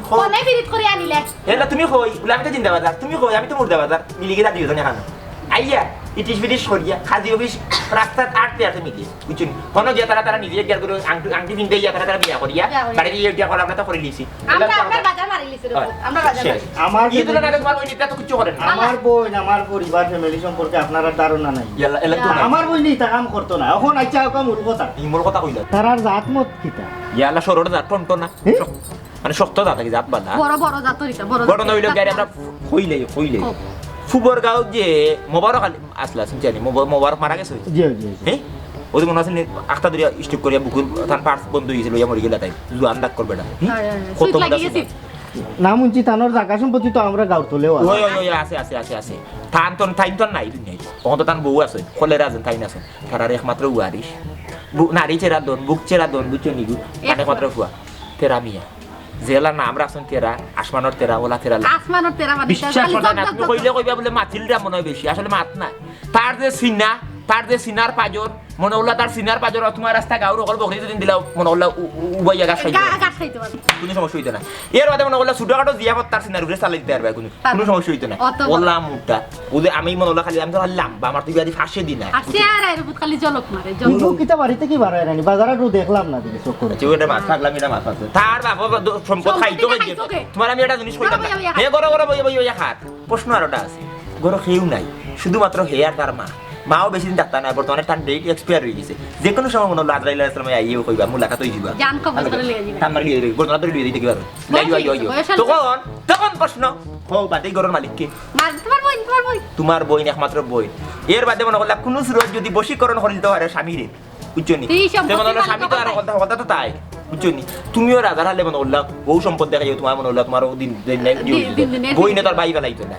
ফোনে বিরিত করে আনিলে হ্যালো তুমি কই বলে আমি তো জিন্দাবাজার তুমি কই আমি তো মুর্দাবাজার মিলি গিয়ে দুই জন এখানে আইয়া ইটিশ বিটিশ করিয়া খাদি অফিস রাস্তার আটতে আটতে মিলিয়ে বুঝছেন কোনো যে তারা নিজে গিয়ে করে আংটি পিনতে গিয়া তারা বিয়া করিয়া বাড়ি গিয়ে বিয়া করে আমরা তো করে লিছি আমরা আপনার বাজার মারি লিছি রে আমরা বাজার মারি আমার এই তুলনা তোমার ওই নিতে তো কিছু করেন না আমার বোন আমার পরিবার ফ্যামিলি সম্পর্কে আপনারা ধারণা নাই ইয়ালা এলা তো আমার বোন তা কাম করতো না এখন আচ্ছা কাম উড়বো তা এই মোর কথা কইলা তারার জাত মত কিতা ইয়ালা সরোর জাত টন্টো না মানে শক্ত জাত কি জাত বালা বড় বড় জাতরিটা বড় ঘটনা হইলো গাড়ি আমরা কইলে ফুবরগাঁও যে মোবারক আসলা শুনছি মোবারক মারা গেছে জি জি হ্যাঁ ওদের মনে আছে আখটা ধরিয়া স্টিক করিয়া বুকুর তার পার্স বন্ধ হয়েছিল ইয়া মরে গেলা তাই জুয়ান ডাক করবে না কত নাম উঞ্চি তানোর জায়গা সম্পত্তি তো আমরা গাঁও তোলেও ওই আছে থান তন নাই দুনিয়ায় তখন তো তান বউ আছে কলের আছেন তাই না আছে তার একমাত্র উয়ারিস নারী চেরা দন বুক চেরা দন বুঝছো নিগু একমাত্র ফুয়া তেরা মিয়া জেলা নাম রাখছেন তেরা আসমানোর তেরা ওলা তেরা আসমানোর তেরা মানে বিশ্বাস করে না তুমি কইলে কইবা বলে মাথিলটা মনে হয় বেশি আসলে মাত না তার যে সিনার পাজর মনে হলো তার সিনার পাজর তোমার রাস্তা গাউর অকল বকরি দিন দিলাও মনে হলো উবাইয়া গাছ খাইতে পারবে কোনো সমস্যা হইতো না এর বাদে মনে হলো ছোটখাটো জিয়াপত তার সিনার উপরে চালাই দিতে পারবে কোনো সমস্যা হইতো না ওলা মুটা ওদের আমি মনে হলো খালি আমি তো খালি লাম্বা আমার তুই আদি ফাঁসে দিন না আর চেয়ার আইরে বুত খালি জলক মারে কিন্তু কিতা বাড়িতে কি বার হয় না বাজারে তো দেখলাম না দিকে চোখ করে ওটা মাছ থাকলাম এটা মাছ আছে তার বাবা সম্পদ খাইতো তোমার আমি একটা জিনিস কইতাম হে গরো গরো বই খাত প্রশ্ন আরটা আছে গরো খেয়েও নাই শুধুমাত্র হে আর তার মাও বেশি দিন ডাক্তার নাই বর্তমানে তার ডেট এক্সপায়ার হয়ে গেছে যে কোনো সময় মনে হলো আজরাইল আলাইহিস সালাম আইও কইবা মুলাকাত হই দিবা জান কবজ করে লিয়ে যাবে তার মারি লিয়ে বর্তমানে তো লিয়ে দিতে কি পারো লাইও তখন প্রশ্ন হো বাদে গরর মালিক কে তোমার বই তোমার বই একমাত্র বই এর বাদে মনে করলা কোন সুরত যদি বশীকরণ করিল তো আরে স্বামীরে বুঝছনি যেমন হলো স্বামী তো আর কথা তো তাই বুঝছনি তুমিও রাজার হালে মনে করলা বউ সম্পদ দেখাইও তোমার মনে হলো তোমার দিন বই না তোর বাই বেলাইতো না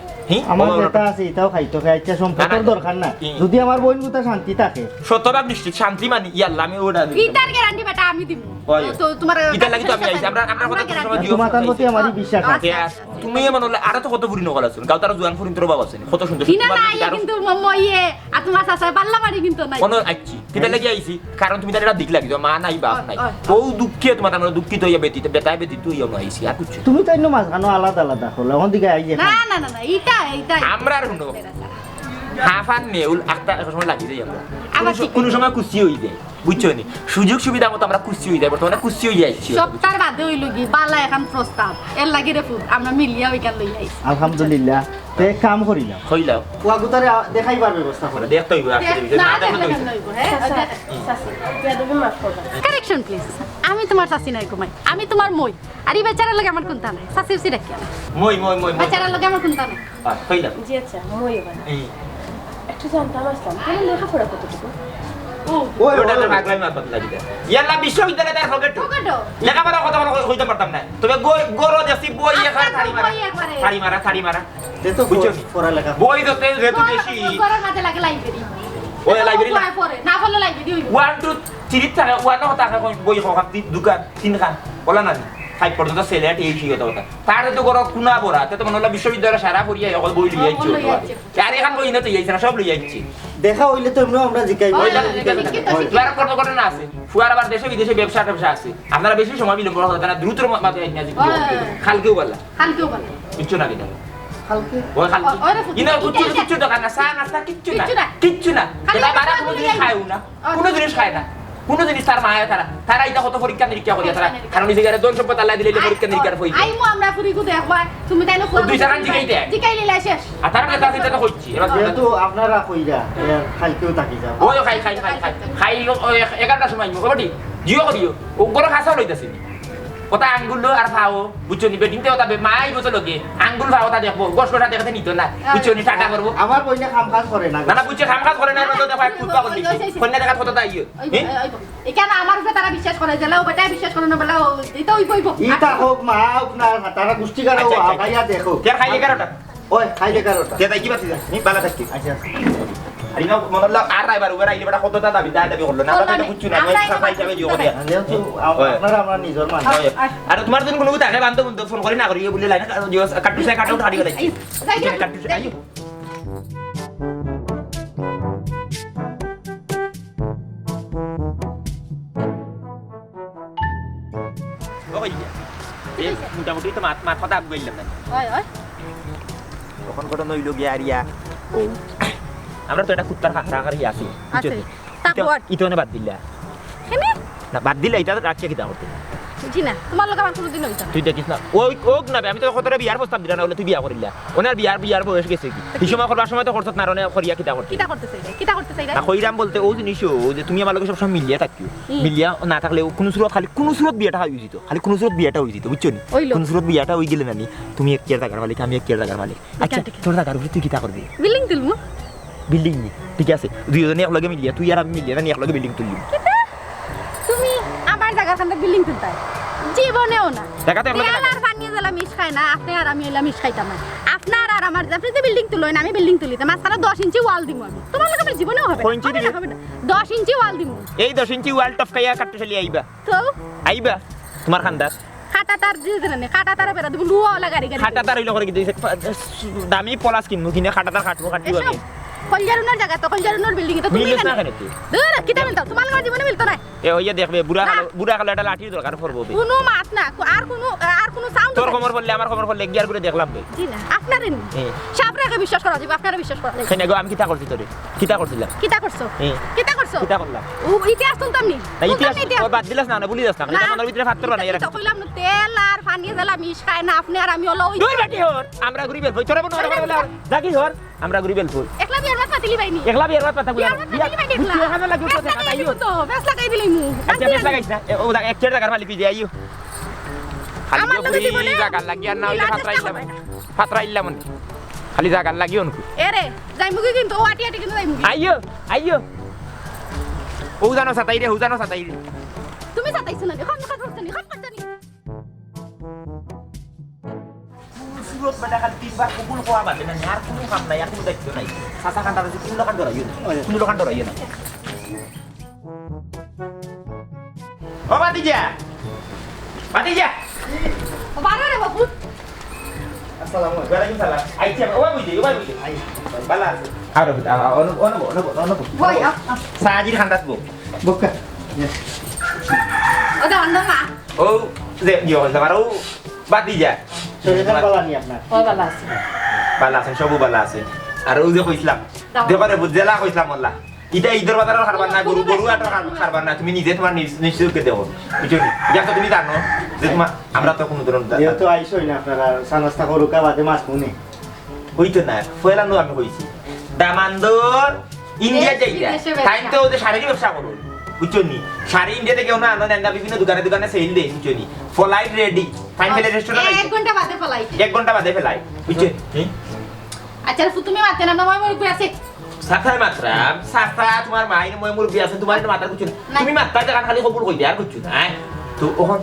আমার যেটা আছে এটাও খাইতো খাইতে সম্পদের দরকার না যদি আমার বোন গুতা শান্তি থাকে শতভাগ নিশ্চিত শান্তি মানি ইয়াল্লা আমি ওটা ইটার গ্যারান্টি বেটা আমি দিব তো তোমার ইটা লাগি তো আমি আইছি আমরা কথা সময় দিও তোমার প্রতি আমারই বিশ্বাস আছে তুমি এমন হলে আরো তো কত বুড়ি নকল আছেন গাও তারা জোয়ান ফুরিন তোর বাবা আছেন কত সুন্দর কিনা নাই কিন্তু মইয়ে আর তোমার চাচা পাল্লা মারি কিন্তু নাই কোন আইছি কিটা লাগি আইছি কারণ তুমি তারা দিক লাগি মা নাই বাপ নাই ও দুঃখে তোমার আমরা দুঃখিত হইয়া বেতিতে বেটায় বেতি তুই আমি আইছি আর কিছু তুমি তাই না মাঝখানো আলাদা আলাদা হলো এখন দিকে আই যে না না না না এইটা আমরা আর শুনো হাফান নেউল একটা সময় লাগি যাই আমরা আবার কোন সময় খুশি হই যায় বুঝছো নি সুযোগ সুবিধা মতো আমরা খুশি হই যাই বর্তমানে খুশি হই যাচ্ছি সপ্তাহ বাদে হইল কি বালা এখন প্রস্তাব এর লাগি রে ফুট আমরা মিলিয়া ওইখান লই আইছি আলহামদুলিল্লাহ তে কাম করিলাম হইলাও ফুয়াগুতারে দেখাইবার ব্যবস্থা করে দেখতে হইব না দেখলে কেন লইব হ্যাঁ চাচি বেয়াদবি মাফ করবা কারেকশন প্লিজ আমি তোমার চাচি নাই ঘুমাই আমি তোমার মই আর এই বেচারার লগে আমার কোনটা নাই চাচি উচি রাখি মই বেচারার লগে আমার কোনটা নাই হইলাম জি আচ্ছা মই এবার একটু জানতাম আসলাম তাহলে লেখাপড়া কতটুকু ওই ওটাতে পাগলাই মার কথা লাগি ইয়াল্লা বিশ্ববিদ্যালয়ে তার ফকেট পকেটো লেখাপড়া কথা কইতে পারতাম না তবে গরো দেশি বই এখানে থাড়ি মারা তে তো বুঝছো? পড়ালেখা বই তো তেল যেহেতু বেশি ঘরের মাঝে লাগে লাইব্রেরি ওই লাইব্রেরি পড়ে না পড়লে লাইব্রেরি হইব 1 2 3 টাকা 1 টাকা বই খাওয়া দোকান তিন খান বলা না 5 পর্যন্ত সেলেট এই ঠিক কথা তার তো গরো কুনা বড়া তে তো মনে হলো বিশ্ববিদ্যালয় সারা পড়িয়া এখন বই লই আইছি আর এখন বই না তো আইছি না সব লই আইছি দেখা হইলে তো এমনি আমরা জিকাইব ফুয়ার কত ঘটনা আছে ফুয়ার আবার দেশে বিদেশে ব্যবসা আছে আপনারা বেশি সময় বিলম্ব করতে না দ্রুত মাঝে আইনা জি খালকেও বলা হালকেও বলে কিচ্ছু না কিনা হালকে ওই খালকে ওরে ফুটি ইনা কিচ্ছু দোকান না চা নাস্তা কিচ্ছু না এটা বারা কোনো জিনিস খায়ও না কোনো জিনিস খায় না কোনো জিনিস তার মায়া তারা এটা কত পরীক্ষা নিরীক্ষা করিয়া তারা কারণ এই জায়গায় দন সম্পদ আল্লাহ দিলে পরীক্ষা নিরীক্ষা হই আইমু আমরা ফুরিকু দেখবা তুমি তাইলে দুই চারান জিকাইলে শেষ আর তার কথা চিন্তা তো হচ্ছে এবার যেহেতু আপনারা কইরা খালকেও তাকি যাও ওই খাই 11টার সময় কবাডি জিও করিও ও বড় খাসা লইতাছি ওটা আঙ্গুল আর ভাও বুঝছো নি বেটিং তে ওটা মাই বসে লগে আঙ্গুল ভাও ওটা দেখবো গোসটা দেখাতে নিত না বুঝছো নি টাটা করবো আমার বইনে কাম কাজ করে না না বুঝছো কাম কাজ করে না তো দেখো ফুটবা করলি কন্যা দেখা কত তাই এখানে আমার উপরে তারা বিশ্বাস করে যে ও বেটা বিশ্বাস করে না বলে এটা ওই কইব ইটা হোক মা হোক না তারা গোষ্ঠী কারো ভাইয়া দেখো তের খাইলে কারোটা ওই খাইলে কারোটা তে তাই কি বাতি নি বালা থাকি আচ্ছা আর ইনো মনে হলো আর রাইবার উবার আইলে বেটা কতটা দাবি করলো না তো বুঝছো না আমি সাফাই যাবে জিও করিয়া যেহেতু আপনারা আমরা নিজের মানুষ আর তোমার দিন কোনো থাকে বান্ধব বন্ধু ফোন করে না করি বলে লাইন কাটুসে কাটাও হাড়ি গলাইছি কাটুসে আইও মোটামুটি তো মাত কথা গেলাম না তখন ঘটনা হইল গিয়া আরিয়া ও আমরা তো এটা কুত্তার খাতা করি আছি ইতনে বাদ দিলা না বাদ দিলা এটা রাখিয়া কিতা করতে জি না তোমার লোক আমার কোনোদিন হইতো না তুই দেখিস না ওই ওক না আমি তো কতটা বিয়ার প্রস্তাব দিলা না বলে তুই বিয়া করিলা ওনার বিয়ার বয়স গেছে কি এই সময় করবার সময় তো করছত না রনে করিয়া কিতা করতে কিটা করতে চাই না কইরাম বলতে ও জিনিসও যে তুমি আমার লগে সব সময় মিলিয়া থাকিও মিলিয়া না থাকলে কোন সুরত খালি কোন সুরত বিয়াটা হই যেত খালি কোন সুরত বিয়াটা হই যেত বুঝছো নি কোন সুরত বিয়াটা হই গেলে নানি তুমি এক কেয়ার টাকার মালিক আমি এক কেয়ার টাকার মালিক আচ্ছা তোর টাকার উপরে তুই কিতা করবি বিল্ডিং তুলমু বিল্ডিং নি ঠিক আছে দুইজনে এক লগে মিলিয়া তুই আর আমি মিলিয়া না এক লগে বিল্ডিং তুললি তুমি আমার জায়গার খান্তা বিল্ডিং তুলতাই জীবনেও না দেখাতে আমরা আর বানিয়ে দিলাম মিশ খায় না আপনি আর আমি এলাম মিশ খাইতাম না আপনার আর আমার আপনি যে বিল্ডিং তুলই না আমি বিল্ডিং তুলিতে মাঝখানে 10 ইঞ্চি ওয়াল দিব আমি তোমার লোক আমার জীবনেও হবে 10 ইঞ্চি ওয়াল দিব এই 10 ইঞ্চি ওয়াল টপকাইয়া কাটতে চলি তো আইবা তোমার খান্দাস খাটা তার দিয়ে দেন না খাটা তার বেরা দিব লুয়া গাড়ি খাটা তার হইলো করে কি দামি পলাশ কিনবো কিনে খাটা তার কাটবো কাটবো আমি কলজারুনার জায়গা তো কলজারুনার বিল্ডিং তো তুমি মিলিস না কেন তুই দূর কিটা মিলতো তোমার লোক জীবনে মিলতো না এ হইয়া দেখবে বুড়া কালো একটা লাঠির দরকার পড়বো কোনো মাত না আর কোনো সাউন্ড তোর খবর পড়লে আমার খবর পড়লে গিয়ার করে দেখলাম বে জি না আপনারে নি সাবরাকে বিশ্বাস করা যাবে আপনারে বিশ্বাস করা যাবে সেনে গো আমি কিতা করছি তোরে কিতা করছিলাম কিটা করছো কিটা করলাম ও ইতিহাস শুনতাম নি না ইতিহাস ও বাদ দিলাস না ভুলি যাস না এটা মনের ভিতরে ফাত্তর বানাই রাখ কইলাম না তেল আর পানি জ্বালা মিশ খায় না আপনি আর আমি হলো ওই দুই বাটি হর আমরা ঘুরি বেল তোরে বড় বড় জাগি হর আমরা ঘুরি বেল ফুল একলা বিয়ার বাত পাতিলি বাইনি একলা বিয়ার বাত পাতা গুলা বিয়া খানা লাগি তো দেখা আইও তো বেশ লাগাই দিলাই মু আচ্ছা বেশ লাগাইছ না ও এক চের টাকার মালিক দিয়ে আইও খালি ঘুরি জায়গা লাগি আর না হইলে ফাত্রা ইল্লাম খালি জায়গা লাগি অনকু এরে যাই মুগি কিন্তু ওয়াটি আটি কিন্তু যাই মুগি আইও ও জানো সাতাই রে তুমি সাতাইছ না এখন কথা বলছ নি খাপ করছ নি সুরত বেটা খালি তিনবার কুকুল কোয়া বাদে না আর কোনো কাম নাই আর কোনো দায়িত্ব নাই সাতা কান্ডা আছে কোনো কান্ড রাইও না কোনো কান্ড রাইও না ও বাতিজা বারে রে বাবু আসসালামু আলাইকুম। ওয়ালাইকুম সালাম আইছি ওই বুঝি বালা আর অনব বই সাজির খান্দাস বো বক্কা ওটা অন্ধ মা ও যে ইয়ে হইছে মারো বাদি যা শরীরের বালা নি আপনার ওই ভালো আছে বালা আছে সবু বালা আছে আর ওই যে কইছিলাম দেবারে বুঝলা কইছিলাম আল্লাহ ইটা ঈদের বাজার খারবার না গরু গরু আটা খারবার না তুমি নিজে তোমার নিশ্চয়কে দেও বুঝছো নি যাকে তুমি জানো যে তোমার আমরা তো কোনো ধরনের যেহেতু আইসই না আপনারা সানাস্তা করুকা বাদে মাছ মুনে হইতো না ফয়লানো আমি কইছি দামান্দর ইন্ডিয়া যাইরা টাইম তো ওদের শাড়ির ব্যবসা করো বুঝছো নি শাড়ি ইন্ডিয়া থেকে ওনা আনন্দ না বিভিন্ন দোকানে দোকানে সেল দেয় বুঝছো নি ফলাই রেডি ফাইন ফেলে রেস্টুরেন্ট 1 ঘন্টা বাদে ফলাই 1 ঘন্টা বাদে ফেলাই বুঝছো আচ্ছা তুমি মাতে না মই মুরগি আছে সাফাই মাত্রা সাফা তোমার মাইন মই মুরগি আছে তোমার মাথা কিছু তুমি মাত্রা জায়গা খালি খবর কই দিয়া আর কিছু না তো ওখান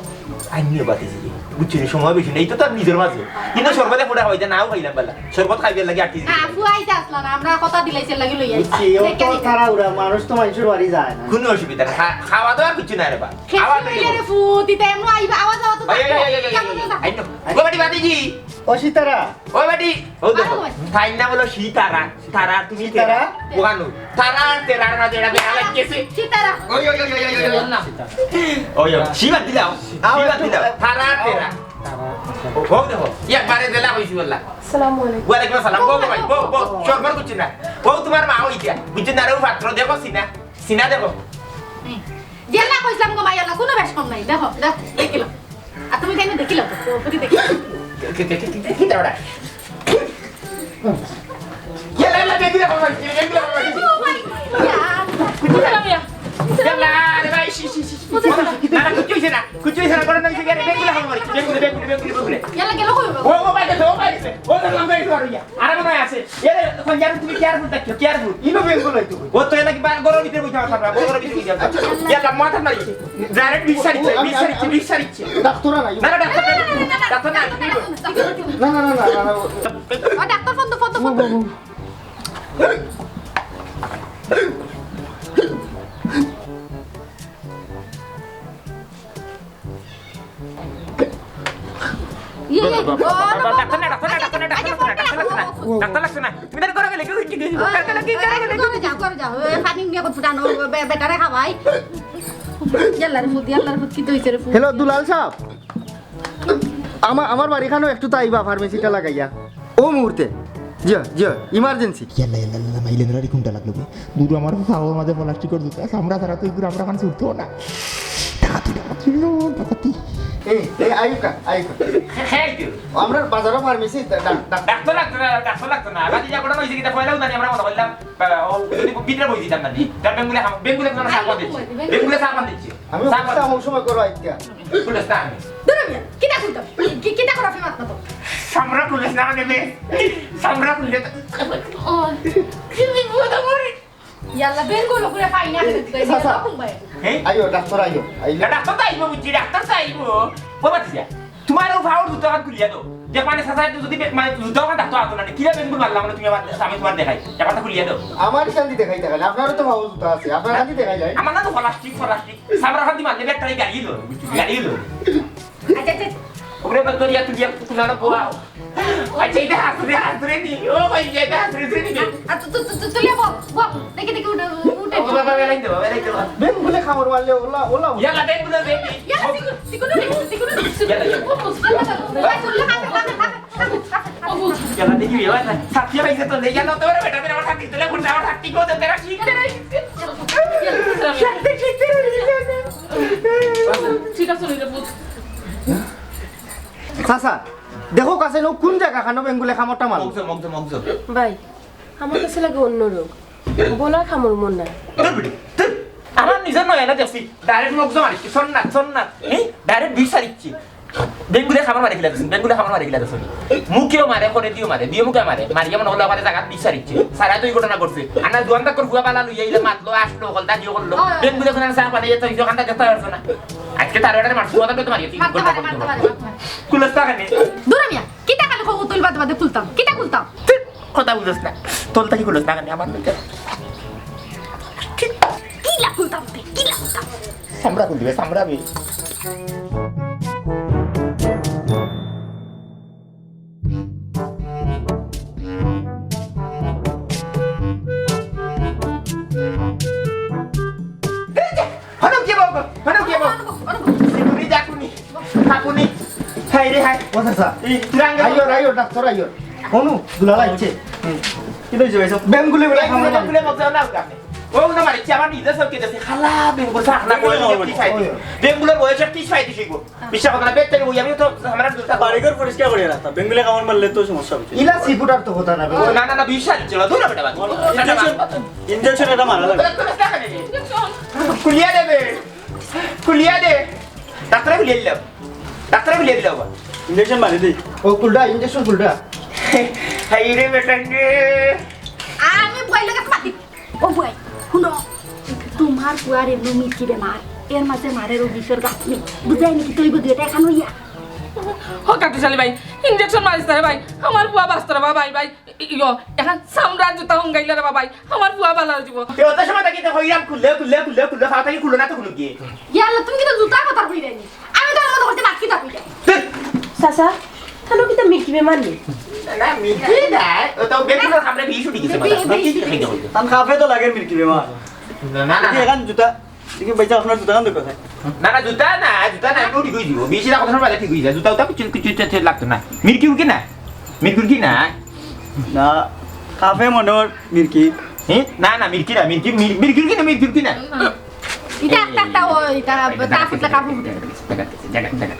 আইনিও বাতিছি বুঝছো নি সময় বেশি নেই তো তার নিজের মাঝে কিন্তু সর্বদা পুরা হইতে নাও খাইলাম বলা সর্বত খাইবে লাগি আটটি না ফুয়াইতে আসলা না আমরা কথা দিলাইছে লাগি লই আইছি বুঝছি ও তো তারা উড়া মানুষ তো মানুষের বাড়ি যায় না কোনো অসুবিধা না খাওয়া দাওয়া কিছু না রে বা খাওয়া খেলে রে ফুতিতে এমন আইবা আওয়াজ আওয়াজ তো আইনো ও বাড়ি বাদিজি ও সীতারা ও বাড়ি ও দেখো ফাইন না বলো সীতারা তারা তুমি তেরা ওখানো তারা তেরার মাঝে এটা বেড়া লাগছে সীতারা ওই শিবা দিলাও তারা তেরা ও দেখো একবারে দেলা হইছি বললা আসসালামু আলাইকুম ওয়ালাইকুম আসসালাম বো ভাই বো শর্মর কিছু না ও তোমার মা হইতা বুঝছ না রে পাত্র দেখো সিনা দেখো জেলা কইলাম গো মাইয়ালা কোনো বেশ কম নাই দেখো দেখিলাম আর তুমি তাইনে দেখিলাম তো পুরি দেখিলাম কি দাওড়া লা বেগুলা বাবা রে ভাই না কুচু না করে না গেলে বেগুলা খাবো বেগুলা ইয়ালা গেল কই ও ভাই দেখো ও নাম গাইছ আর ইয়া আর মনে আছে এর কোন জারু তুমি কেয়ারফুল থাকো কেয়ারফুল ইনো বেঙ্গল হইতো ও তো এলা কি গরম ভিতরে বইতে থাকবা গরম ভিতরে বইতে থাকবা ইয়া মাথা মারি ডাইরেক্ট বিছারিচ্ছে ডাক্তার নাই না ডাক্তার না না ও ডাক্তার ফোন তো ডাক্তার লাগছে না তুমি তার ঘরে গেলে করে যাও পানি নিয়ে কত ফুটানো বেটারে খাবাই ইয়াল্লার ফুট কি হইছে রে ফুট হ্যালো দুলাল সাহেব আমার বাড়ি খানো একটু তাইবা ফার্মেসিটা লাগাইয়া ও মুহূর্তে জি ইমার্জেন্সি ইয়াল্লা মাইলেন্দ্রা কোনটা লাগলো দুটো আমার খাওয়ার মাঝে প্লাস্টিকের দুটো আমরা তারা তো এগুলো আমরা কাছে উঠতো না টাকাতি এই আয়ুকা আমরা বাজারও ফার্মেসি ডাক্তার লাগতো না বাকি যা কোটা হইছে কিটা পয়লাও জানি আমরা কথা বললাম ও যদি ভিতরে বই দিতাম না তার বেঙ্গুলে কোন সাপা দিচ্ছে বেঙ্গুলে সাপা দিচ্ছে আমি আমার সময় করো আইতা পুলিশ না আমি দূরে কিটা কইতাম কিটা করা ফেমাত না তো সামরা পুলিশ না নেবে সামরা পুলিশ ও কি বিপদ আমারে ইয়াল্লা বেঙ্গল করে পাই না দিতে ভাই আইও ডাক্তার আইও ডাক্তার তাইব বুঝি ডাক্তার তাইব বাবা তোমারও ভাও দুটো হাত খুলিয়া দাও যে মানে সাসাই যদি মানে দুটো হাত ডাক্তার আতো না কিরা বেঙ্গল মারলাম না তুমি আমার আমি তোমার দেখাই ব্যাপারটা খুলিয়া দাও আমার শান্তি দেখাই দেখালে আপনারও তো ভালো জুতা আছে আপনার শান্তি দেখাই যায় আমার না তো প্লাস্টিক সামরা হাত দি মারলে একটা গাড়ি লো আচ্ছা ওরে বাতরিয়া তুই তুলানো পোলাও আচ্ছা এটা হাসরে নি ও ভাই এটা হাসরে নি তুই বল দেখি উঠে ও বাবা বেলাই দাও বেঙ্গুলে খাবার মারলে ওলা ইয়ালা বেঙ্গুলে বেবি ইয়ালা দেখি বিয়া না সাথী ভাইছে তো লেয়া না তো রে বেটা মেরা থাকি তুলে কোন যাওয়া থাকি কো দে তেরা ঠিক ঠিক আছে রে পুত চাচা দেখো কাছে নো কোন জায়গা খানো বেঙ্গুলে খামরটা মাল মগজ ভাই আমার কাছে লাগে অন্য রোগ বলা খামর মন না আমার নিজের নয় না দেখছি ডাইরেক্ট মগজ মারিছি সন্নাত ডাইরেক্ট বিচারিছি বেঙ্গুলে খাবার মারি গিলা দেখছি মুখেও মারে করে দিও মারে দিয়ে মুখে মারে মারিয়া মনে হলো জায়গা বিচারিছে সারা তুই ঘটনা করছে আনা দুয়ান্তা কর ফুয়া পালা লইয়া ইলা মাতলো আসলো হলদা দিও করলো বেঙ্গুলে কোন সারা পানি যেত ইজো কান্তা যেতে পারছ না আজকে তার ওটারে মারছো ওটা তো মারিয়ে কুলস্তা কানে দূরে মিয়া কিটা কালে খবর তুলবা বাদে তুলতাম কিটা তুলতাম কথা বুঝছ না তোলতা কি কুলস্তা কানে আমার লইতে কি লা তুলতাম সামরা কুল দিবে সামরা আমি রে হাই ও চাচা তুই আঙ্গে আইও ডাক্তার আইও কোনু দুলা লাগছে কি হইছে ভাই সব বেঙ্গুলি বলে খামা বেঙ্গুলে মজা না আপনি ও না মারি আমার নিজে সব কেটে খালা বেঙ্গুল সাকনা করে কি ফাইতে বেঙ্গুলের বয়সে কি ফাইতে শিখবো বিশ্বাস কথা না বেতে বই আমি তো আমরা দুটা বাড়িঘর পরিষ্কার করে রাখতা বেঙ্গুলে কামড় মারলে তো সমস্যা হচ্ছে ইলা সিপুটার তো কথা না না না না বিশ্বাস ছিল দূর বেটা বাদ ইনজেকশন এটা মারা লাগে কুলিয়া দেবে কুলিয়া দে ডাক্তার কুলিয়া দিলাম ডাক্তার কুলিয়া দিলাম ইনজেকশন মারি দেই ও কুলডা ইনজেকশন কুলডা হাই রে বেটা রে আমি বই লাগে মাতি ও বই শুনো তোমার বুয়ার এমনি মিষ্টি বেমার এর মাঝে মারেরও বিষের গাছ নেই বুঝাই নাকি তুই বুঝি এটা এখন হইয়া হ কাটুশালি ভাই ইনজেকশন মারিস রে ভাই আমার বুয়া বাঁচত রে ভাই ভাই ইয়ো এখন সামরাজ জুতা হঙ্গাইলে রে ভাই আমার বুয়া ভালো হয়ে যাব এত সময় তাকি হইরাম খুললে ফাটা কি খুললো না তো খুলু কি ইয়াল্লা তুমি কিন্তু জুতা কথা কই দেনি আমি তো মনে করতে মাকি তা কইতে চাচা থানো কি তো মিল্কি বেমার নেই না মিঠি না ও তো বেঙ্গুলের খামরে বিষ উঠি গেছে মানে কি খাইতে হইলো তান খাফে তো লাগে মিল্কি বেমার না না এখন জুতা দেখি বাইচা আপনার জুতা কান দেখো না না জুতা না উঠি গই দিব বেশি না কথা বলে ঠিক হই যায় জুতা কিছু কিছু লাগতো না মিরকি কি না মিরকি কি না না খাফে মনোর মিল্কি না না মিরকি না মিরকি কি না এটা একটা ওই এটা তা ফুটলে কাপড় ফুটে জায়গা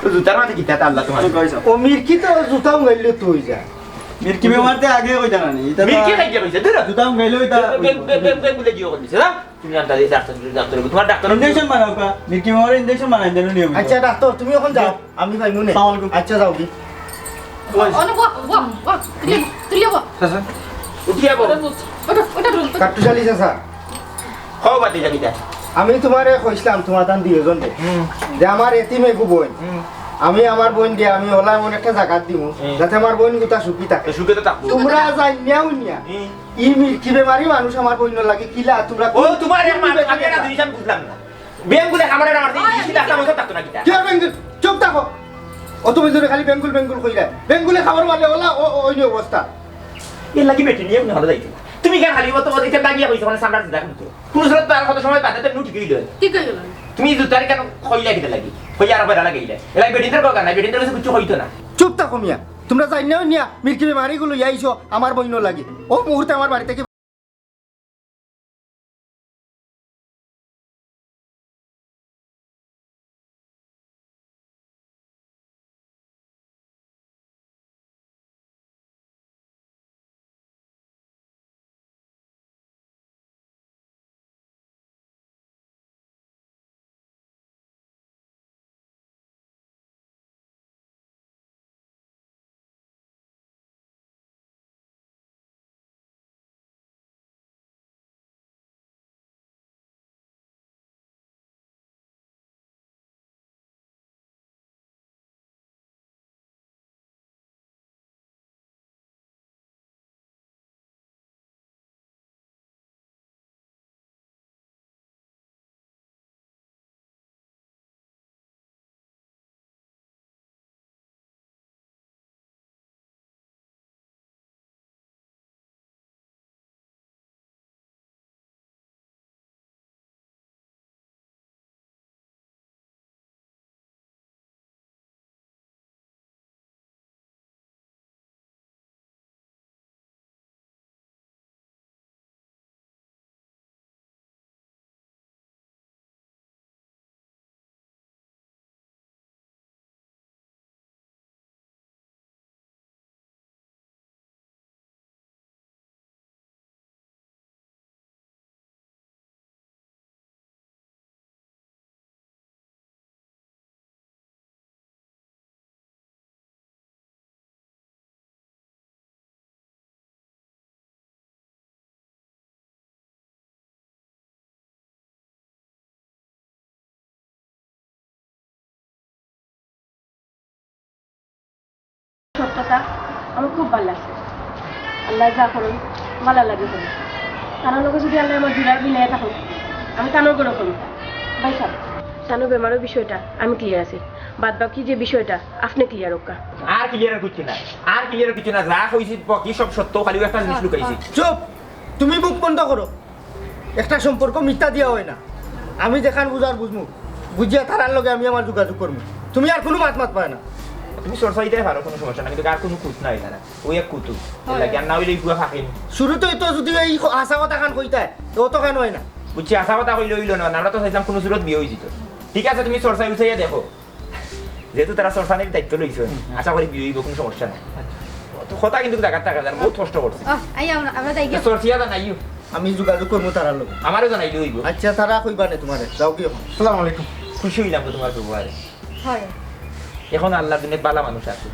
তো জুতার মাঝে কিতা আল্লাহ তোমার তো কইছো ও মিরকি তো জুতা উঙ্গাইলে তো হই যা মিল্কি বেমারতে আগে কই জানা নি এটা মিরকি খাইতে কইছে দূর জুতা গেলে এটা বেঙ্গুলে জিও কইছে না তুমি জানতা যে ডাক্তার তোমার ডাক্তার ইনজেকশন মারাও কা মিল্কি বেমারের ইনজেকশন মারাই দেন নিয়ম আচ্ছা ডাক্তার তুমি এখন যাও আমি ভাই মনে আসসালামু আলাইকুম। আচ্ছা যাও দি অন ও তুই লেবো উঠিয়া বল ওটা রুম কাটুশালি চাচা খাও বাতি যাবিতা আমি তোমারে কইছিলাম তোমার দান দিওজন দে যে আমার এতিমে গো বোন আমি আমার বোন দিয়ে আমি ওলা এমন একটা জায়গা দিমু যাতে আমার বোন গুতা সুখী থাকে তো সুখে তো থাকবো তোমরা যাই নিয়াও নিয়া ই মির্কি বেমারি মানুষ আমার বোন লাগে কিলা তোমরা ও তোমার আমি না দুইজন বুঝলাম না বেঙ্গুলে খামারে আমার দিছি ডাক্তার মতো থাকতো না কিতা কি বেঙ্গুল চুপ থাকো অত বছরে খালি বেঙ্গুল কইরা বেঙ্গুলে খাবার মারলে ওলা ওই অবস্থা এর লাগি বেটি নিয়ে ভালো যাইতো তুমি কেন খালি মতো ওদিকে লাগিয়ে কইছো মানে সামনে দেখো তো কোন সময় তার কত সময় বাদাতে নুটি গইল কি কইল তুমি জুতার কেন খইলা কিটা লাগি খই আর বেড়া লাগাইলে এলাই বেটিদের কগা না বেটিদের কাছে কিছু হইতো না চুপ থাকো মিয়া তোমরা যাই নিয়াও নিয়া মির্কি বেমারি গুলো আইছো আমার বোন লাগে ও মুহূর্তে আমার বাড়ি থেকে সত্যতা আমার খুব ভালো লাগছে আল্লাহ যা করুন ভালো লাগে করুন কারোর লোক যদি আল্লাহ আমার জুড়ার বিনয়ে থাকুন আমি কানোর করে করুন ভাই সাহেব সানু বেমারের বিষয়টা আমি ক্লিয়ার আছি বাদ বাকি যে বিষয়টা আপনি ক্লিয়ার হোক আর ক্লিয়ার কিছু না যা কইছি কি সব সত্য খালি একটা জিনিস লুকাইছি চুপ তুমি মুখ বন্ধ করো একটা সম্পর্ক মিথ্যা দিয়া হয় না আমি যেখান বুঝার বুঝমু বুঝিয়া তারার লগে আমি আমার যোগাযোগ করবো তুমি আর কোনো মাত পায় না তুমি সরসা দিতে পারো কোনো সমস্যা না, কিন্তু আর কোনো কুত নাই তারা, ওই এক কুতু লাগে, আর না হইলে বুয়া থাকেন। শুরুতেই তো যদি এই আশা কথা খান কইতায় তো তো কেন হয় না বুঝছি, আশা কথা কইলে হইল না, আমরা তো চাইছিলাম কোনো সুরত বিয়ে হয়ে যেত। ঠিক আছে, তুমি চর্চা উঠাইয়া দেখো, যেহেতু তারা চর্চানের দায়িত্ব লইছে, আশা করি বিয়ে হইব, কোনো সমস্যা নাই। তো কথা কিন্তু টাকা টাকা জান বহুত কষ্ট করছে, আমরা যাই গিয়া। চর্চিয়া জানাইও, আমি যোগাযোগ করবো তারার লগে। আমারও জানাইলে হইব। আচ্ছা তারা কইবা নে তোমারে যাও কি এখন আসসালামু আলাইকুম। খুশি হইলাম তো তোমার ব্যবহারে। হয় এখন আল্লাহর দিনে বালা মানুষ আছে।